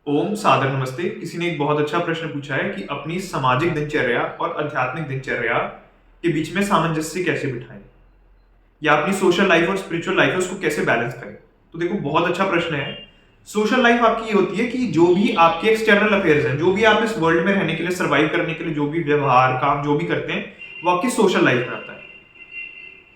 ओम सादर नमस्ते। किसी ने एक बहुत अच्छा प्रश्न पूछा है कि अपनी सामाजिक दिनचर्या और आध्यात्मिक दिनचर्या के बीच में सामंजस्य कैसे बिठाएं या अपनी सोशल लाइफ और स्पिरिचुअल लाइफ है उसको कैसे बैलेंस करें। तो देखो, बहुत अच्छा प्रश्न है। सोशल लाइफ आपकी ये होती है कि जो भी आपके एक्सटर्नल अफेयर्स हैं, जो भी आप इस वर्ल्ड में रहने के लिए, सर्वाइव करने के लिए जो भी व्यवहार काम जो भी करते हैं, वो आपकी सोशल लाइफ में आता है।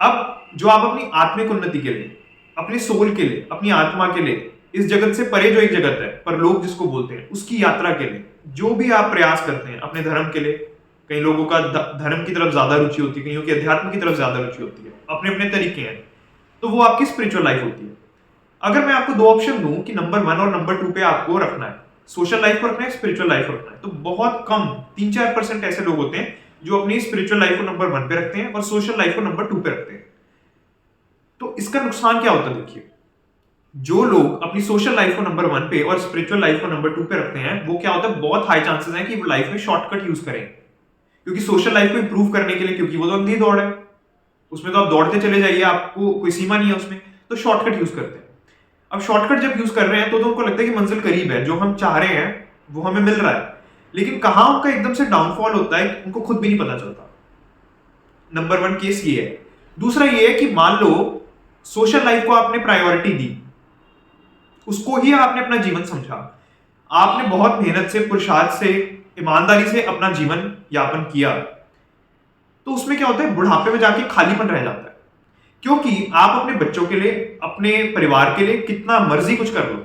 अब जो आप अपनी आत्मिक उन्नति के लिए, अपने सोल के लिए, अपनी आत्मा के लिए, इस जगत से परे जो एक जगत है, पर लोग जिसको बोलते हैं, उसकी यात्रा के लिए जो भी आप प्रयास करते हैं, अपने धर्म के लिए, कई लोगों का धर्म की तरफ ज्यादा रुचि होती है, कईयों की अध्यात्म की तरफ ज्यादा रुचि होती है, अपने अपने तरीके हैं, तो वो आपकी स्पिरिचुअल लाइफ होती है। अगर मैं आपको दो ऑप्शन दूं कि नंबर 1 और नंबर 2 पे आपको रखना है, सोशल लाइफ को रखना है, स्पिरिचुअल लाइफ को रखना है, तो बहुत कम 3-4% ऐसे लोग होते हैं जो अपनी स्पिरिचुअल लाइफ को नंबर 1 पे रखते हैं और सोशल लाइफ को नंबर 2 पे रखते हैं। तो इसका नुकसान क्या होता है? देखिए, जो लोग अपनी सोशल लाइफ को नंबर 1 पे और स्पिरिचुअल लाइफ को नंबर 2 पे रखते हैं, वो क्या होता है, बहुत हाई चांसेस हैं कि वो लाइफ में शॉर्टकट यूज करें। क्योंकि सोशल लाइफ को इंप्रूव करने के लिए, क्योंकि वो तो अंधी दौड़ है, उसमें तो आप दौड़ते चले जाइए, आपको कोई सीमा नहीं है उसमें, तो शॉर्टकट यूज करते हैं। अब शॉर्टकट जब यूज कर रहे हैं तो उनको लगता है कि मंजिल करीब है, जो हम चाह रहे हैं वो हमें मिल रहा है, लेकिन कहां उनका एकदम से डाउनफॉल होता है उनको खुद भी नहीं पता चलता। नंबर 1 केस ये है। दूसरा ये है कि मान लो सोशल लाइफ को आपने प्रायोरिटी दी, उसको ही आपने अपना जीवन समझा, आपने बहुत मेहनत से, पुरुषार्थ से, ईमानदारी से अपना जीवन यापन किया, तो उसमें क्या होता है, बुढ़ापे में जाके खालीपन रह जाता है। क्योंकि आप अपने बच्चों के लिए, अपने परिवार के लिए कितना मर्जी कुछ कर लो,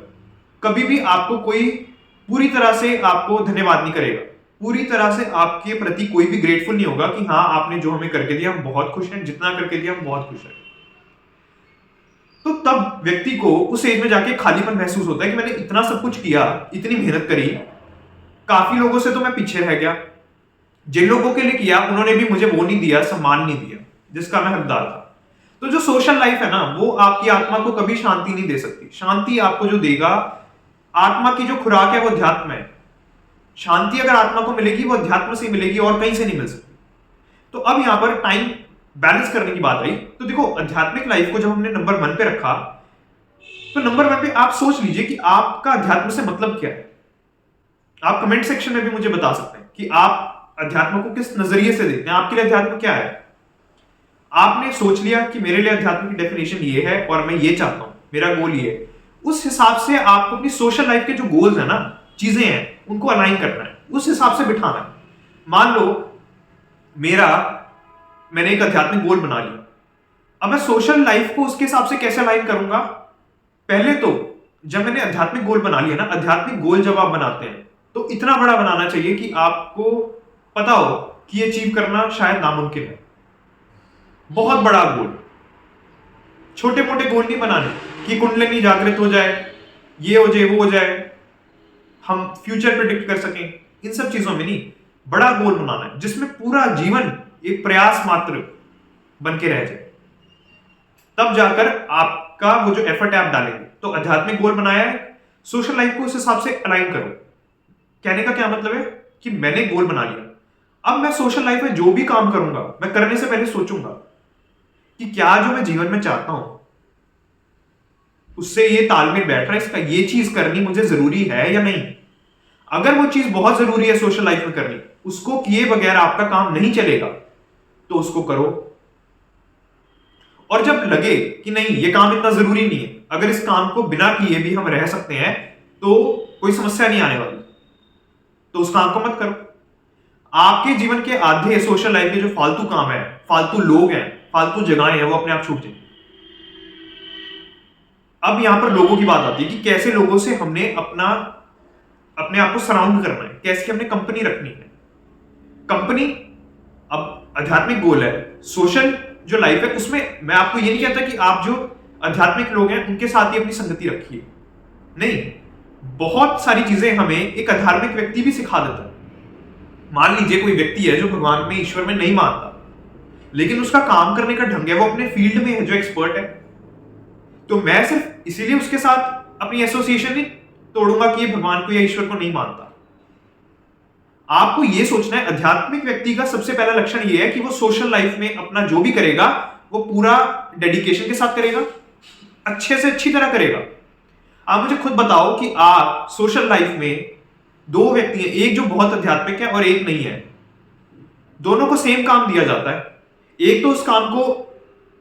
कभी भी आपको कोई पूरी तरह से आपको धन्यवाद नहीं करेगा, पूरी तरह से आपके प्रति कोई भी ग्रेटफुल नहीं होगा कि हाँ, आपने जो हमें करके दिया हम बहुत खुश हैं, जितना करके दिया हम बहुत खुश हैं। तो तब व्यक्ति को उस एज में जाके खालीपन महसूस होता है कि मैंने इतना सब कुछ किया, इतनी मेहनत करी, काफी लोगों से तो मैं पीछे रह गया, जिन लोगों के लिए किया उन्होंने भी मुझे वो नहीं दिया, सम्मान नहीं दिया जिसका मैं हकदार था। तो जो सोशल लाइफ है ना, वो आपकी आत्मा को कभी शांति नहीं दे सकती। शांति आपको जो देगा, आत्मा की जो खुराक है वो अध्यात्म है। शांति अगर आत्मा को मिलेगी वो अध्यात्म से मिलेगी और कहीं से नहीं मिल सकती। तो अब यहां पर टाइम बैलेंस करने की बात आई। तो देखो, आध्यात्मिक लाइफ को जब हमने नंबर 1 पे रखा, तो नंबर 1 पे आप सोच लीजिए कि आपका अध्यात्म से मतलब क्या है। आप कमेंट सेक्शन में भी मुझे बता सकते हैं कि आप अध्यात्म को किस नजरिए से देखते हैं, आपके लिए अध्यात्म क्या है। आपने सोच लिया कि मेरे लिए अध्यात्म की डेफिनेशन ये है और मैं ये चाहता हूं, मेरा गोल ये है, उस हिसाब से आपको अपनी सोशल लाइफ के जो गोल्स है ना, चीजें हैं, उनको अलाइन करना है, उस हिसाब से बिठाना है। मान लो मैंने एक आध्यात्मिक गोल बना लिया, अब मैं सोशल लाइफ को उसके हिसाब से कैसे अलाइन करूंगा। पहले तो जब मैंने आध्यात्मिक गोल बना लिया ना, आध्यात्मिक गोल जब आप बनाते हैं तो इतना बड़ा बनाना चाहिए कि आपको पता हो कि ये अचीव करना शायद नामुमकिन है। बहुत बड़ा गोल, छोटे मोटे गोल नहीं बनाने कि कुंडलिनी जागृत हो जाए, ये हो जाए, वो हो जाए, हम फ्यूचर प्रिडिक्ट कर सकें, इन सब चीजों में नहीं। बड़ा गोल बनाना है जिसमें पूरा जीवन एक प्रयास मात्र बन के रह जाए, तब जाकर आपका वो जो एफर्ट है आप डालेंगे। तो आध्यात्मिक गोल बनाया है, सोशल लाइफ को उस हिसाब से अलाइन करो। कहने का क्या मतलब है कि मैंने गोल बना लिया, अब मैं सोशल लाइफ में जो भी काम करूंगा, मैं करने से पहले सोचूंगा कि क्या जो मैं जीवन में चाहता हूं उससे ये तालमेल बैठ रहा है, इसका ये चीज करनी मुझे जरूरी है या नहीं। अगर वो चीज बहुत जरूरी है सोशल लाइफ में करनी, उसको किए बगैर आपका काम नहीं चलेगा, तो उसको करो। और जब लगे कि नहीं, ये काम इतना जरूरी नहीं है, अगर इस काम को बिना किए भी हम रह सकते हैं, तो कोई समस्या नहीं आने वाली, तो उस काम को मत करो। आपके जीवन के आधे सोशल लाइफ के जो फालतू काम है, फालतू लोग हैं, फालतू जगहें हैं, वो अपने आप छूट जाएंगे। अब यहां पर लोगों की बात आती है कि कैसे लोगों से हमने अपने आप को सराउंड करना है, कैसे हमने कंपनी रखनी है। कंपनी अब आध्यात्मिक गोल है, सोशल जो लाइफ है उसमें मैं आपको ये नहीं कहता कि आप जो आध्यात्मिक लोग हैं उनके साथ ही अपनी संगति रखिए, नहीं। बहुत सारी चीजें हमें एक आध्यात्मिक व्यक्ति भी सिखा देता है। मान लीजिए कोई व्यक्ति है जो भगवान में, ईश्वर में नहीं मानता, लेकिन उसका काम करने का ढंग है, वो अपने फील्ड में है, जो एक्सपर्ट है, तो मैं सिर्फ इसीलिए उसके साथ अपनी एसोसिएशन नहीं तोड़ूंगा कि ये भगवान को या ईश्वर को नहीं मानता। आपको यह सोचना है, आध्यात्मिक व्यक्ति का सबसे पहला लक्षण यह है कि वो सोशल लाइफ में अपना जो भी करेगा वो पूरा डेडिकेशन के साथ करेगा, अच्छे से अच्छी तरह करेगा। आप मुझे खुद बताओ कि आप सोशल लाइफ में दो व्यक्ति हैं, एक जो बहुत आध्यात्मिक है और एक नहीं है, दोनों को सेम काम दिया जाता है। एक तो उस काम को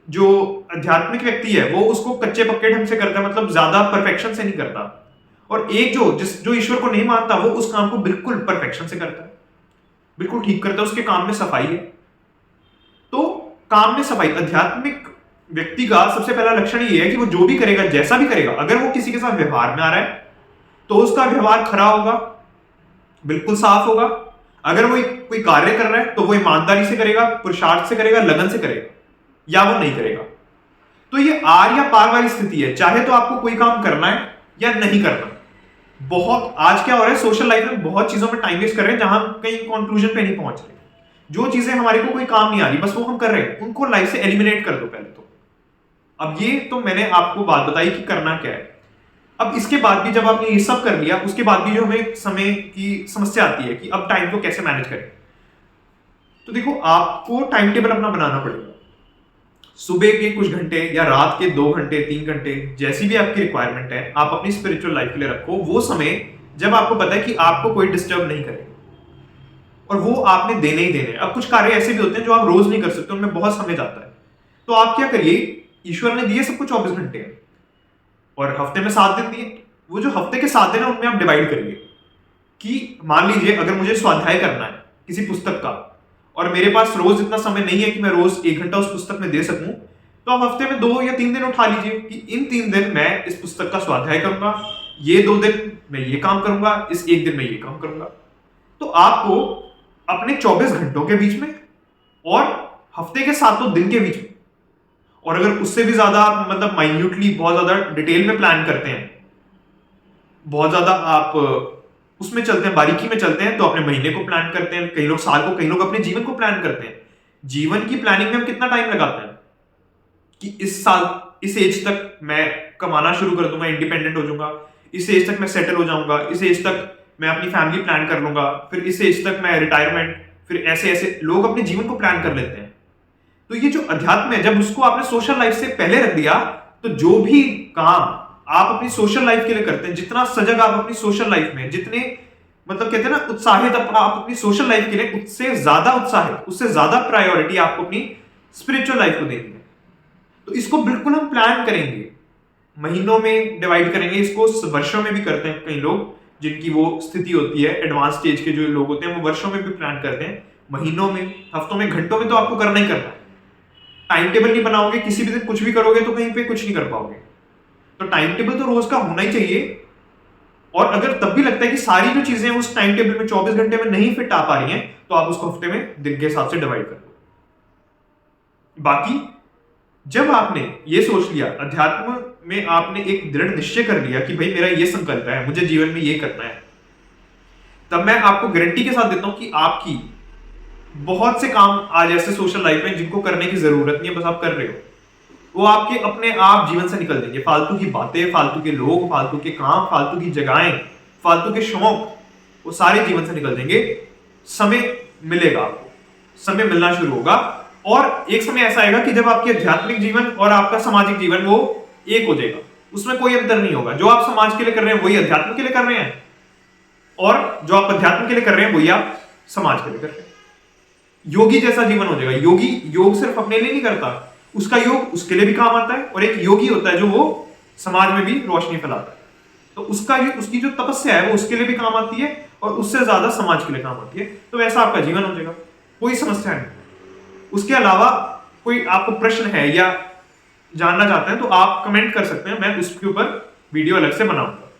जो आध्यात्मिक व्यक्ति है वो उसको कच्चे पक्के ढंग से करता है, मतलब ज्यादा परफेक्शन से नहीं करता, और एक जो ईश्वर को नहीं मानता वो उस काम को बिल्कुल परफेक्शन से करता है, बिल्कुल ठीक करता है, उसके काम में सफाई है। तो काम में सफाई, आध्यात्मिक व्यक्ति का सबसे पहला लक्षण ये है कि वो जो भी करेगा, जैसा भी करेगा, अगर वो किसी के साथ व्यवहार में आ रहा है तो उसका व्यवहार खरा होगा, बिल्कुल साफ होगा। अगर वो कोई कार्य कर रहा है तो वो ईमानदारी से करेगा, पुरुषार्थ से करेगा, लगन से करेगा, या वो नहीं करेगा। तो ये आर या पार वाली स्थिति है, चाहे तो आपको कोई काम करना है या नहीं करना। बहुत आज क्या हो रहा है, सोशल लाइफ में बहुत चीजों में टाइम वेस्ट कर रहे हैं जहां कहीं कंक्लूजन पे नहीं पहुंच रहे। जो चीजें हमारे को कोई काम नहीं आ रही, बस वो हम कर रहे हैं, उनको लाइफ से एलिमिनेट कर दो पहले तो। अब ये तो मैंने आपको बात बताई कि करना क्या है। अब इसके बाद भी जब आपने ये सब कर लिया, उसके बाद भी जो हमें समय की समस्या आती है कि अब टाइम को कैसे मैनेज करें। तो देखो, आपको टाइम टेबल अपना बनाना पड़ेगा। सुबह के कुछ घंटे या रात के 2 घंटे 3 घंटे, जैसी भी आपकी रिक्वायरमेंट है, आप अपनी स्पिरिचुअल लाइफ के लिए रखो वो समय जब आपको पता है कि आपको कोई डिस्टर्ब नहीं करे, और वो आपने देने ही देने। अब कुछ कार्य ऐसे भी होते हैं जो आप रोज नहीं कर सकते, उनमें बहुत समय जाता है। तो आप क्या करिए, ईश्वर ने दिए सबको 24 घंटे हैं और हफ्ते में 7 दिन दिए, वो जो हफ्ते के 7 दिन है उनमें आप डिवाइड करिए कि मान लीजिए अगर मुझे स्वाध्याय करना है किसी पुस्तक का और मेरे पास रोज इतना समय नहीं है कि मैं रोज 1 घंटा उस पुस्तक में दे सकूं, तो आप हफ्ते में 2 या 3 दिन उठा लीजिए कि इन 3 दिन मैं इस पुस्तक का स्वाध्याय करूंगा, ये 2 दिन मैं ये काम करूंगा, इस 1 दिन मैं ये काम करूंगा। तो आपको अपने 24 घंटों के बीच में और हफ्ते के 7 दिन के बीच में, और अगर उससे भी ज्यादा आप मतलब माइन्यूटली बहुत ज्यादा डिटेल में प्लान करते हैं, बहुत ज्यादा आप उसमें चलते हैं, बारीकी में चलते हैं, तो अपने महीने को प्लान करते हैं, कई लोग साल को, कई लोग अपने जीवन को प्लान करते हैं। जीवन की प्लानिंग में हम कितना टाइम लगाते हैं कि इस साल इस एज तक मैं कमाना शुरू कर दूंगा, इंडिपेंडेंट हो जाऊंगा, इस एज तक मैं सेटल हो जाऊंगा, इस एज तक मैं अपनी फैमिली प्लान कर लूंगा, फिर इस एज तक मैं रिटायरमेंट, फिर ऐसे ऐसे लोग अपने जीवन को प्लान कर लेते हैं। तो ये जो अध्यात्म है, जब उसको आपने सोशल लाइफ से पहले रख दिया, तो जो भी काम आप अपनी सोशल लाइफ के लिए करते हैं, जितना सजग आप अपनी सोशल लाइफ में, जितने मतलब कहते हैं ना उत्साहित आप अपनी सोशल लाइफ के लिए, उससे ज्यादा उत्साहित, उससे ज्यादा प्रायोरिटी आपको अपनी स्पिरिचुअल लाइफ को देनी है। तो इसको बिल्कुल हम प्लान करेंगे, महीनों में डिवाइड करेंगे, इसको वर्षों में भी करते हैं कई लोग, जिनकी वो स्थिति होती है, एडवांस स्टेज के जो लोग होते हैं वो वर्षों में भी प्लान करते हैं, महीनों में, हफ्तों में, घंटों में तो आपको करना ही करना है। टाइम टेबल नहीं बनाओगे, किसी भी दिन कुछ भी करोगे तो कहीं पे कुछ नहीं कर पाओगे। तो टाइम टेबल तो रोज का होना ही चाहिए। और अगर तब भी लगता है कि सारी जो चीजें उस टाइम टेबल में 24 घंटे में नहीं फिट आ पा रही हैं, तो आप उसको हफ्ते में दिन के हिसाब से डिवाइड कर दो। बाकी जब आपने ये सोच लिया, अध्यात्म में आपने एक दृढ़ निश्चय कर लिया कि भाई मेरा ये संकल्प है, मुझे जीवन में ये करना है, तब मैं आपको गारंटी के साथ देता हूं कि आपकी बहुत से काम आज ऐसे सोशल लाइफ में जिनको करने की जरूरत नहीं है, बस आप कर रहे हो, वो आपके अपने आप जीवन से निकल देंगे। फालतू की बातें, फालतू के लोग, फालतू के काम, फालतू की जगहें, फालतू के शौक, वो सारे जीवन से निकल देंगे। समय मिलेगा, आपको समय मिलना शुरू होगा, और एक समय ऐसा आएगा कि जब आपके आध्यात्मिक जीवन और आपका सामाजिक जीवन वो एक हो जाएगा, उसमें कोई अंतर नहीं होगा। जो आप समाज के लिए कर रहे हैं वही अध्यात्म के लिए कर रहे हैं, और जो आप अध्यात्म के लिए कर रहे हैं वही आप समाज के लिए कर रहे हैं। योगी जैसा जीवन हो जाएगा। योगी योग सिर्फ अपने लिए नहीं करता, उसका योग उसके लिए भी काम आता है, और एक योगी होता है जो वो समाज में भी रोशनी फैलाता है। तो उसकी जो तपस्या है वो उसके लिए भी काम आती है, और उससे ज्यादा समाज के लिए काम आती है। तो वैसा आपका जीवन हो जाएगा, कोई समस्या नहीं। उसके अलावा कोई आपको प्रश्न है या जानना चाहते हैं तो आप कमेंट कर सकते हैं, मैं उसके ऊपर वीडियो अलग से बनाऊंगा।